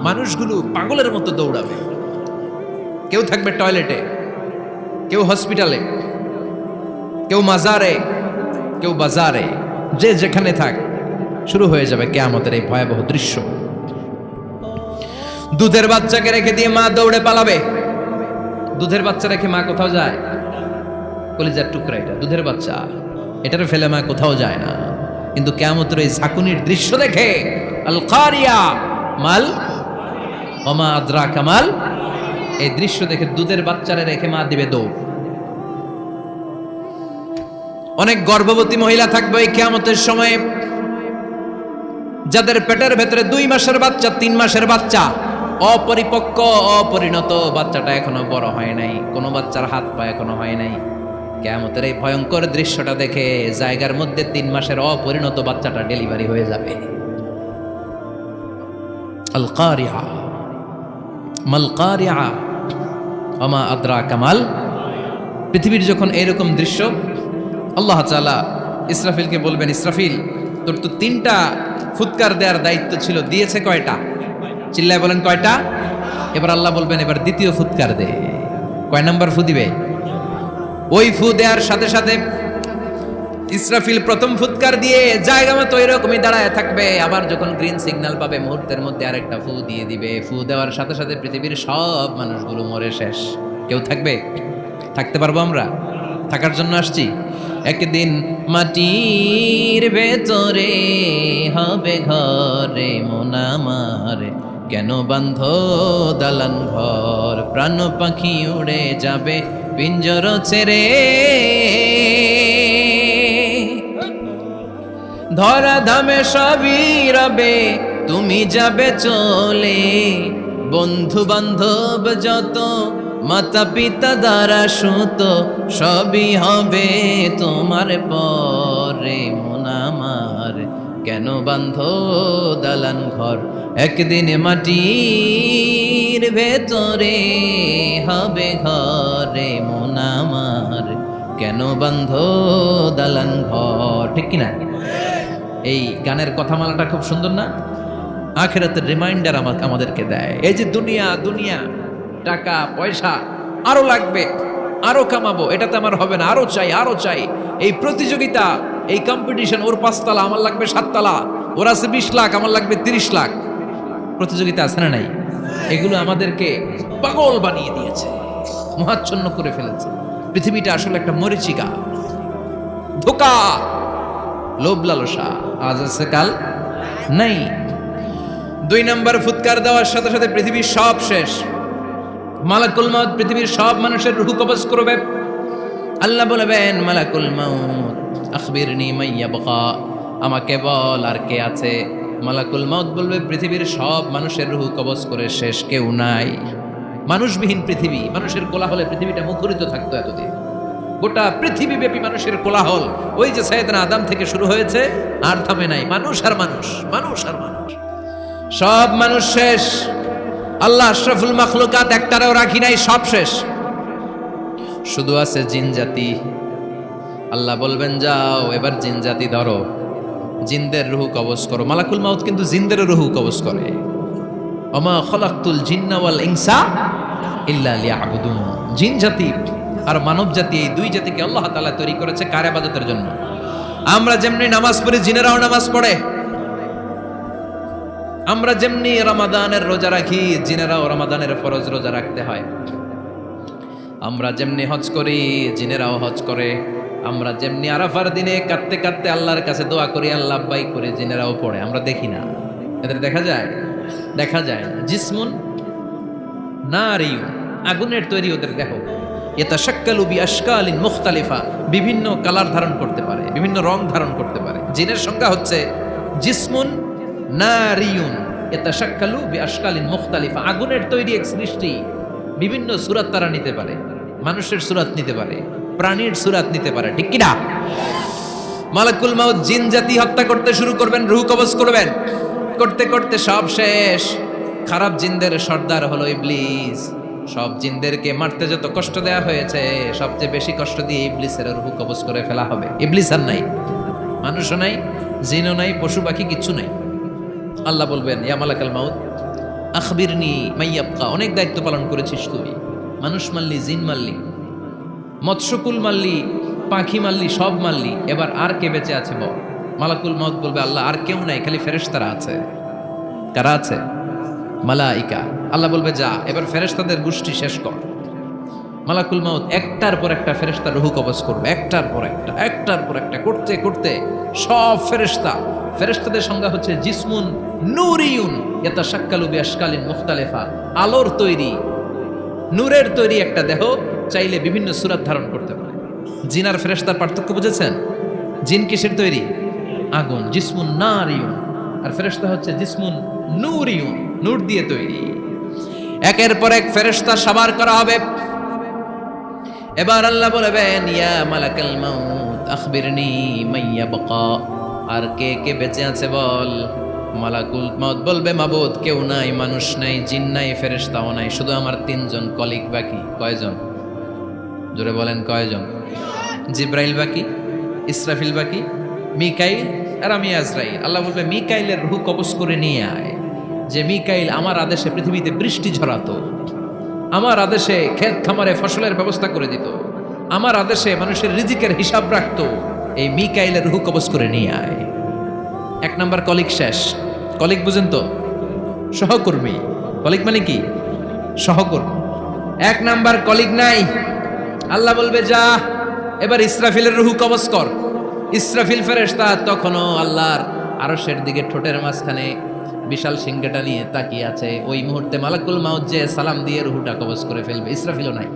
মানুষগুলো পাগলের মতো দৌড়াবে। কেউ থাকবে টয়লেটে, কেউ হসপিটালে, কেউ মাজারে, কেউ বাজারে, যে যেখানে থাক শুরু হয়ে যাবে কিয়ামতের এই ভয়াবহ দৃশ্য। দুধের বাচ্চাকে রেখে দিয়ে মা দৌড়ে পালাবে। দুধের বাচ্চা রেখে মা কোথাও যায়? কলিজার টুকরা এটা, দুধের বাচ্চা, এটারে ফেলে মা কোথাও যায় না। কিন্তু কিয়ামতের এই ঝাঁকুনির দৃশ্য দেখে আল কারিয়া মাল ওমা আদরাকা মাল, এই দৃশ্য দেখে দুধের বাচ্চারে রেখে মা দিবে দৌড়। অনেক গর্ভবতী মহিলা থাকবে এই কিয়ামতের সময়ে, যাদের পেটের ভেতরে 2 মাসের বাচ্চা, 3 মাসের বাচ্চা, অপরিপক্ক অপরিণত, বাচ্চাটা এখনো বড় হয় নাই, কোনো বাচ্চার হাত পা এখনো হয় নাই। কিয়ামতের এই ভয়ঙ্কর দৃশ্যটা দেখে জায়গার মধ্যে 3 মাসের অপরিণত বাচ্চাটা ডেলিভারি হয়ে যাবে। আল কারিয়া মাল কারিয়া ওমা আদরাকা মাল। পৃথিবীর যখন এরকম দৃশ্য, আল্লাহ তাআলা ইসরাফিলকে বলবেন, ইসরাফিল তোর তো 3টা ফুৎকার দেওয়ার দায়িত্ব ছিল, দিয়েছে কয়টা? চিল্লায় বলেন কয়টা? এবার আল্লাহ বলবেন এবার দ্বিতীয় ফুৎকার দে। কয় নাম্বার ফু দিবে? ওই ফু দেওয়ার সাথে সাথে ইসরাফিল প্রথম ফুৎকার দিয়ে জায়গা মতো এরকমই দাঁড়ায় থাকবে। আবার যখন গ্রিন সিগন্যাল পাবে মুহূর্তের মধ্যে আরেকটা ফু দিয়ে দিবে। ফু দেওয়ার সাথে সাথে পৃথিবীর সব মানুষগুলো মরে শেষ। কেউ থাকবে? থাকতে পারবো আমরা? থাকার জন্য আসছি। একদিন মাটির ভেতরে হবে ঘরে মন আমার, কেন বান্ধ দালান ঘর, প্রাণ পাখি উড়ে যাবে পিঞ্জর ছেড়ে, ধরা ধামে সবই রবে তুমি যাবে চলে, বন্ধু বান্ধব যত মাতা পিতা দ্বারা সুত সবই হবে তোমার পরে মন আমার, কেন বান্ধ দালান ঘর, একদিন মাটির ভেতরে হবে ঘরে মন আমার, কেন বান্ধ দালান ঘর। ঠিক কিনা? এই গানের কথামালাটা খুব সুন্দর না? আখিরাতের রিমাইন্ডার আমাদেরকে দেয়। এই যে দুনিয়া দুনিয়া, টাকা পয়সা আরো লাগবে, আরো কামাবো, এটাতে আমার হবে না, আরো চাই আরো চাই। এই প্রতিযোগিতা, এই কম্পিটিশন, ওর 5 তলা আমার লাগবে 7 তলা, ওর আছে 20 লাখ আমার লাগবে 30 লাখ, প্রতিযোগিতা আছে না নাই? এগুলো আমাদেরকে পাগল বানিয়ে দিয়েছে, মোহাচ্ছন্ন করে ফেলেছে। পৃথিবীটা আসলে একটা মরিচিকা, ধোঁকা, লোভ লালসা, আজ আছে কাল নাই। 2 নম্বর ফুৎকার দেওয়ার সাথে সাথে পৃথিবীর সব শেষ। মালাকুল মাউত পৃথিবীর সব মানুষের রূহ কবজ করবে। আল্লাহ বলবেন, মালাকুল মাউত আখবিরনি মাইয়াবকা, আমাকে বল আর কে আছে। মালাকুল মাউত বলবে, পৃথিবীর সব মানুষের রূহ কবজ করে শেষ, কেউ নাই। মানুষবিহীন পৃথিবী, মানুষের কোলাহলে পৃথিবীটা মুখরিত থাকতো এতদিন। গোটা পৃথিবীব্যাপী মানুষের কোলাহল, ওই যে সাইয়েদনা আদম থেকে শুরু হয়েছে, আর থামে নাই। মানুষ আর মানুষ, মানুষ আর মানুষ, সব মানুষ শেষ। আল্লাহ আশরাফুল মাখলুকাত একটারও রাখি নাই, সব শেষ। শুধু আছে জিন জাতি। আল্লাহ বলবেন, যাও এবার জিন জাতি ধরো, জিনদের রূহ কবজ করো। মালাকুল মাউত কিন্তু জিনদের রূহ কবজ করে। ওমা খালাকতুল জিন্না ওয়াল ইনসা ইল্লা লিয়াবুদুন। জিন জাতি আর মানব জাতি, এই 2 জাতিকে আল্লাহ তাআলা তৈরি করেছে কার ইবাদতের জন্য। আমরা যেমনি নামাজ পড়ি, জিনেরাও নামাজ পড়ে। আমরা যেমনি রমাদানের রোজা রাখি, জিনেরাও রমাদানের ফরজ রোজা রাখতে হয়। আমরা যেমনি হজ করি, জিনেরাও হজ করে। আমরা যেমনি আরাফার দিনে কাঁদতে কাঁদতে আল্লাহর কাছে দোয়া করি, আল্লাহ লাব্বাইক করে, জিনেরাও পড়ে। আমরা দেখি না, এদের দেখা যায়? দেখা যায় না। জিসমুন নারিয়ুন, আগুনের তৈরি ওদের দেহ। ইয়াতাশাক্কালু বিআশকালিন মুখতালিফা, বিভিন্ন কালার ধারণ করতে পারে, বিভিন্ন রং ধারণ করতে পারে। জিনের সংজ্ঞা হচ্ছে জিসমুন নারিয়ুন ইয়াতাশাক্কালু বিআশকালিন মুখতালিফা, আগুনের তৈরি এক সৃষ্টি। বিভিন্ন সূরত তারা নিতে পারে, মানুষের সূরত নিতে পারে, প্রাণীর সূরত নিতে পারে। ঠিক কি না? মালাকুল মাউত জিন জাতি হত্যা করতে শুরু করবেন, রূহ কবজ করবেন। করতে করতে সব শেষ। খারাপ জিনদের সর্দার হলো ইবলিস। সব জিনদেরকে মারতে যত কষ্ট দেওয়া হয়েছে, সবচেয়ে বেশি কষ্ট দিয়ে ইবলিসের রূহ কবজ করে ফেলা হবে। ইবলিস আর নাই, মানুষও নাই, জিনও নাই, পশু পাখি কিচ্ছু নাই। আল্লাহ বলবেন, ইয়া মালাকুল মাউত, আখবিরনি মাইয়াবকা, অনেক দায়িত্ব পালন করেছিস তুই, মানুষ মারলি, জিন মারলি, মৎস্যকুল মারলি, পাখি মারলি, সব মারলি, এবার আর কে বেঁচে আছে বল? মালাকুল মউত বলবে আল্লাহ আর কেউ নাই, খালি ফেরেশতারা আছে। কারা আছে? মালাইকা। আল্লাহ বলবে যা এবার ফেরেশতাদের গোষ্ঠী শেষ কর। মালাকুল মউত একটার পর একটা ফেরেশতা রূহ কবজ করবে, একটার পর একটা করতে করতে সব ফেরেশতাদের সংজ্ঞা হচ্ছে জিসমুন নূরিয়ুন ইয়াতাশাক্কালু বিআশকালিন মুখতালিফা, আলোর তৈরি, নূরের তৈরি একটা দেহ, চাইলে বিভিন্ন সূরত ধারণ করতে পারে। জিন আর ফেরেশতার পার্থক্য বুঝেছেন? জিন কিসের তৈরি? আগুন, জিসমুন নারিয়ুন, আর ফেরেশতা হচ্ছে জিসমুন নূরিয়ুন, নূর দিয়ে তৈরি। একের পর এক ফেরেশতা সাবার করা হবে। এবার আল্লাহ বলবেন ইয়া মালাকাল মাউত আখবিরনি মাইয়াবকা, আর কে কে বেঁচে আছে বল। মালাকুল মউত বলবে মাবুদ কেউ নাই, মানুষ নাই, জিন নাই, ফেরেশতাও নাই, শুধু আমার তিনজন কলিগ বাকি। কয়জন? জোরে বলেন কয়জন? জিব্রাইল বাকি, ইসরাফিল বাকি, মিকাইল আর আমি আজরাইল। আল্লাহ বলবে মিকাইলের রূহ কবজ করে নিয়ে আয়। যে মিকাইল আমার আদেশে পৃথিবীতে বৃষ্টি ঝরাতো, আমার আদেশে ক্ষেত খামারে ফসলের ব্যবস্থা করে দিত, আমার আদেশে মানুষের রিজিকের হিসাব রাখতো, এই মিকাইলের রূহ কবজ করে নিয়ে আয়। এক নাম্বার কলিগ শেষ। কলিগ বুঝেন তো? সহকর্মী। কলিগ মানে কি? সহকর্মী। এক নাম্বার কলিগ নাই। আল্লাহ বলবে যা এবার ইসরাফিলের রূহ কবজ কর। ইসরাফিল ফেরেশতা তখনও আল্লাহর আরশের দিকে ঠোঁটের মাঝখানে বিশাল সিংহটা নিয়ে তাকিয়ে আছে। ওই মুহূর্তে মালাকুল মাউত যে সালাম দিয়ে রূহটা কবজ করে ফেলবে। ইসরাফিলও নাই,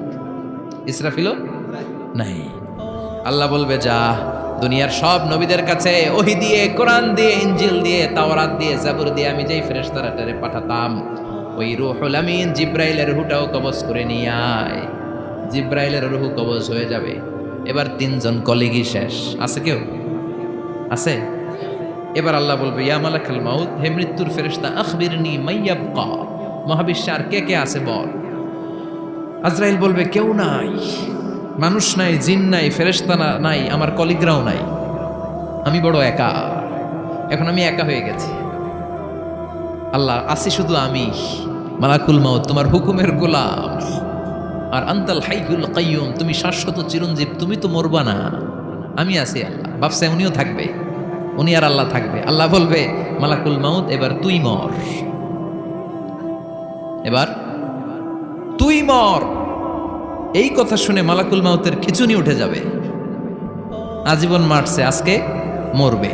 ইসরাফিলও নাই। আল্লাহ বলবে যা দুনিয়ার সব নবীদের কাছে ওহী দিয়ে, কোরআন দিয়ে, ইনজিল দিয়ে, তাওরাত দিয়ে, জাবুর দিয়ে আমি যেই ফেরেশতাটারে পাঠাতাম, ওই রূহুল আমিন জিব্রাইলের রূহটাও কবজ করে নিয়ে আয়। জিব্রাইলের রূহ কবজ হয়ে যাবে। এবার তিনজন কলিগই শেষ। আছে কেউ? আছে? এবার আল্লাহ বলবে ইয়া মালাকাল মাউত, হে মৃত্যুর ফেরেশতা আখবিরনি মাইয়াবকা, মহাবিশ্বে আর কে কে আছে বল। আজরাইল বলবে কেউ নাই, মানুষ নাই, জিন নাই, ফেরেশতা নাই, আমার কলিগরাও নাই, আমি বড় একা। এখন আমি একা হয়ে গেছি। আল্লাহ আসি শুধু আমি, মালাকুল মাউত তোমার হুকুমের গোলাম, আর আনতাল হাইয়ুল কাইয়ুম তুমি শাশ্বত চিরঞ্জীব, তুমি তো মরবা না, আমি আছি। আল্লাহ ভাবছে উনিও থাকবে, উনি আর আল্লাহ থাকবে। আল্লাহ বলবে মালাকুল মাউত এবার তুই মর, এবার তুই মর। এই কথা শুনে মালাকুল মাউতের খিচুনি উঠে যাবে। আজীবন মারছে, আজকে মরবে।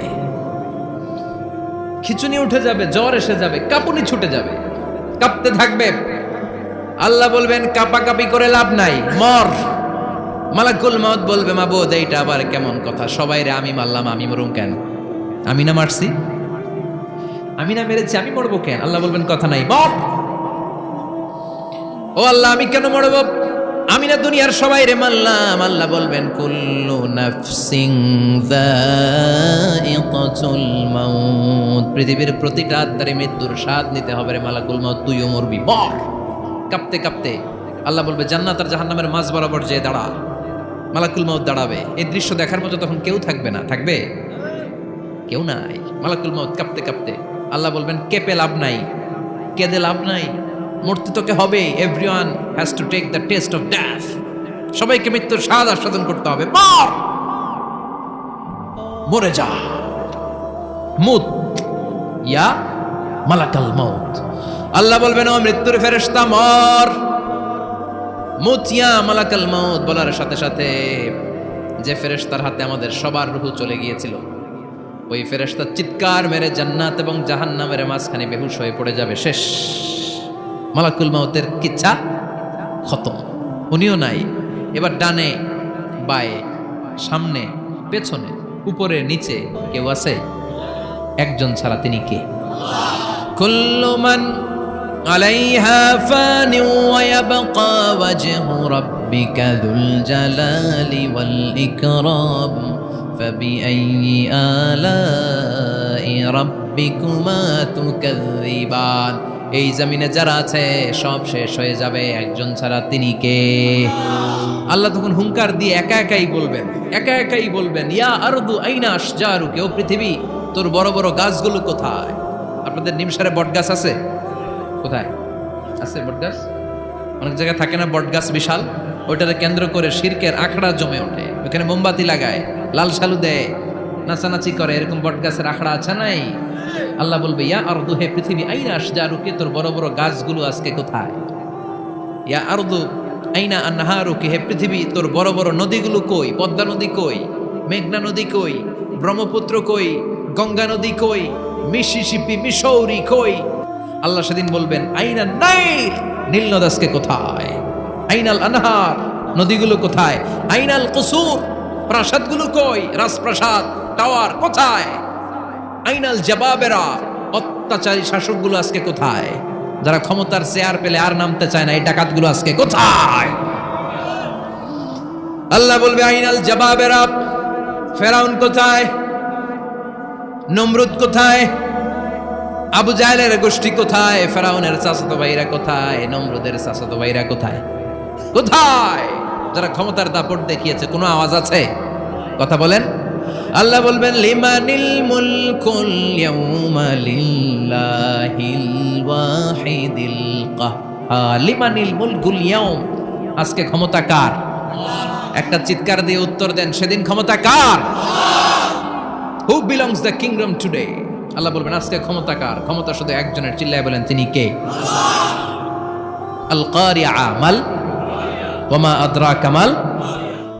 খিচুনি উঠে যাবে, জ্বর এসে যাবে, কাঁপুনি ছুটে যাবে, কাঁপতে থাকবে। আল্লাহ বলবেন কাঁপাকাঁপি করে লাভ নাই, মর। মালাকুল মাউত বলবে মাবুদ এইটা আবার কেমন কথা, সবাই রে আমি মারলাম, আমি মরুম কেন? আমি না মারছি, আমি না মেরেছি, আমি মরবো কেন? আল্লাহ বলবেন কথা নাই, মর। ও আল্লাহ আমি কেন মরব? আমি না দুনিয়ার সবাই রে মারলাম। আল্লাহ বলবেন কুল্লু নাফসিন যায়িকাতুল মাউত, পৃথিবীর প্রতিটা আত্মারে মৃত্যুর স্বাদ নিতে হবে রে মালাকুল মাউত, তুইও মরবি, মর। কাঁপতে কাঁপতে আল্লাহ বলবে জান্নাত আর জাহান্নামের মাঝ বরাবর যে দাঁড়া। মালাকুল মাউত দাঁড়াবে। এই দৃশ্য দেখার মতো তখন কেউ থাকবে না। থাকবে? কেউ নাই। মালাকুল মাউত কাঁপতে কাঁপতে আল্লাহ বলবেন কেঁপে লাভ নাই, কেঁদে লাভ নাই, মরতে তোকে হবে। Everyone has to take the test of death, সবাইকে মৃত্যুর স্বাদ আস্বাদন করতে হবে। মর, মরে যা, মুত ইয়া মালাকাল মাউত। আল্লাহ বলবেন ও মৃত্যুর ফেরেশতা মর, মুত ইয়া মালাকাল মাউত। বলার সাথে সাথে যে ফেরেশতার হাতে আমাদের সবার রূহ চলে গিয়েছিল, ওই ফেরেশতা চিৎকার মেরে জান্নাত এবং জাহান্নামের মাঝখানে বেহুশ হয়ে পড়ে যাবে। শেষ। মালাকুল মাউতের কিচ্ছা খতম, উনিও নাই। এবার ডানে বায়ে, সামনে পেছনে, উপরে নিচে কেউ আছে? একজন ছাড়া, তিনি কে? কুল্লু মান আলাইহা ফানি ওয়া ইয়াবকা ওয়াজহু রাব্বিকা যুল জালালি ওয়াল ইকরাম ফাবিআইয়ি আলাই রাব্বিকুমা তুকাযযিবান। এই জমিনে যারা আছে সব শেষ হয়ে যাবে, একজন ছাড়া, তিনি কে? আল্লাহ তখন হুঙ্কার দিয়ে একা একাই বলবেন, একা একাই বলবেন ইয়া আরদু আইনা আশজারুকা, ও পৃথিবী তোর বড় বড় গাছগুলো কোথায়? আপনাদের নিমসারে বট গাছ আছে? কোথায়? আছে বটগাছ? অনেক জায়গায় থাকে না বটগাছ বিশাল, ওইটাকে কেন্দ্র করে শিরকের আখড়া জমে ওঠে, ওখানে মোমবাতি লাগায়, লাল সালু দেয়, নাচানাচি করে, এরকম বটগাছের আখড়া আছে নাই? আল্লাহ বলবে ইয়া আরদু, হে পৃথিবী, আইনা আশজারুকি, তোর বড় বড় গাছগুলো আজকে কোথায়? ইয়া আরদু আইনা আনহারুকি, হে পৃথিবী, তোর বড় বড় নদীগুলো কই? পদ্মা নদী কই? মেঘনা নদী কই? ব্রহ্মপুত্র কই? গঙ্গা নদী কই? মিসিসিপি, মিসৌরি কই? আল্লাহ সেদিন বলবেন আইনা নাইল, নীল নদ আজকে কোথায়? আইনাল আনহার, নদীগুলো কোথায়? আইনাল কুসুর, প্রাসাদগুলো কই? রাজপ্রাসাদ, টাওয়ার কোথায়? আইনাল জাবাবেরা, অত্যাচারী শাসকগুলো আজকে কোথায়? যারা ক্ষমতার চেয়ার পেলে আর নামতে চায় না, এই ডাকাতগুলো আজকে কোথায়? আল্লাহ বলবে আইনাল জাবাবেরা, ফেরাউন কোথায়? নমরুদ কোথায়? আবু জাহেলের গোষ্ঠী কোথায়? ফেরাউনের চাচাতো ভাইরা কোথায়? নমরুদের চাচাতো ভাইরা কোথায়? কোথায়? যারা ক্ষমতার দাপট দেখিয়েছে, কোনো আওয়াজ আছে? কথা বলেন। আল্লাহ বলবেন লিমানিল মুলকুল ইয়াউমা লিল্লাহিল ওয়াহিদিল কাহ্হার, লিমানিল মুলকুল ইয়াউম, আজকে ক্ষমতা কার? একটা চিৎকার দিয়ে উত্তর দেন, সেদিন ক্ষমতা কার? Who belongs the kingdom today? আল্লাহ বলবেন আজকে ক্ষমতা কার? ক্ষমতা শুধু একজনের, চিল্লায় বলেন তিনি কে? আল কারিআ, মাল ওয়া মা আদরাকা মাল